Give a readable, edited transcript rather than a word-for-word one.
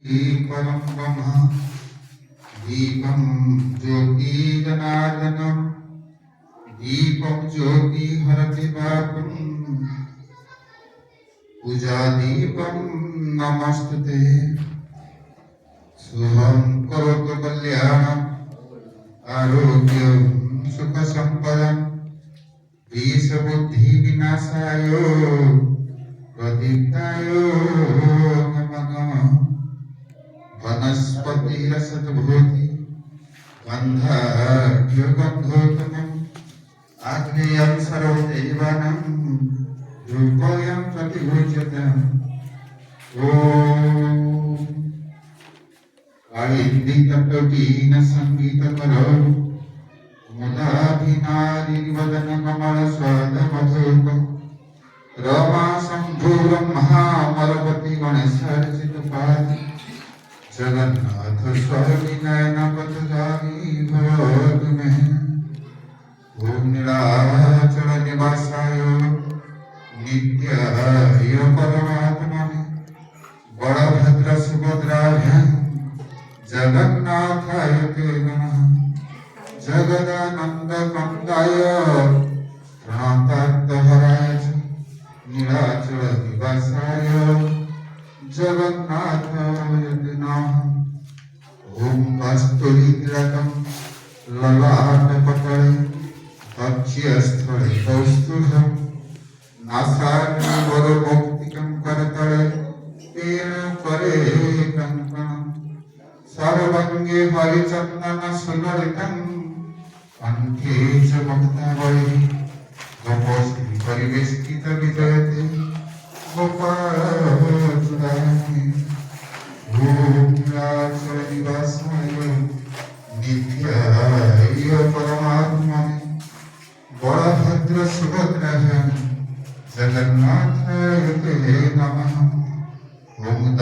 परं ब्रह्म दीपं ज्योतिजनार्दनं दीपं ज्योति हरति पापं पूजादीपं नमस्तुते शुभं करोतु कल्याणम् आरोग्यं सुखसम्पदं विषबुद्धिविनाशाय प्रदीप्ताय नमः वनस्पतिरसद्भूति गन्धर्वगन्धोत्तमम् आग्नेयं सर्वदेवानां रूपयं प्रतिभूज्यते ॐ कालिन्दीतटवीन सङ्गीतकरो मुदाभिनारिवदन कमलस्वादमधुरं रमासम्भूरं महामलपति गणेशार्चितपादि जगन्नाथ स्वामी नयनपथगामी भवतु मे ॐ नीलाचल निवासाय नित्याय परमात्मने बलभद्र सुभद्राभ्यां जगन्नाथाय ते नमः जगदानन्दकन्दाय प्रणतार्थहराय नीलाचल निवासाय जगन्नाथाय ते नमः ॐ कस्तूरीतिलकं ललाटपटले वक्ष्यस्थले कौस्तुभं नासाग्निवरमौक्तिकं करतले तेन परे कङ्कणम् सर्वांगे हरिचन्दन सुललितं कण्ठे च ममतावळि गोपश्री परिवेष्टित विजयते गोपालचूडामणि ॐ नीलाचलनिवासाय नित्याय परमात्मने बलभद्र सुभद्राभ्यां जगन्नाथाय ते नमः।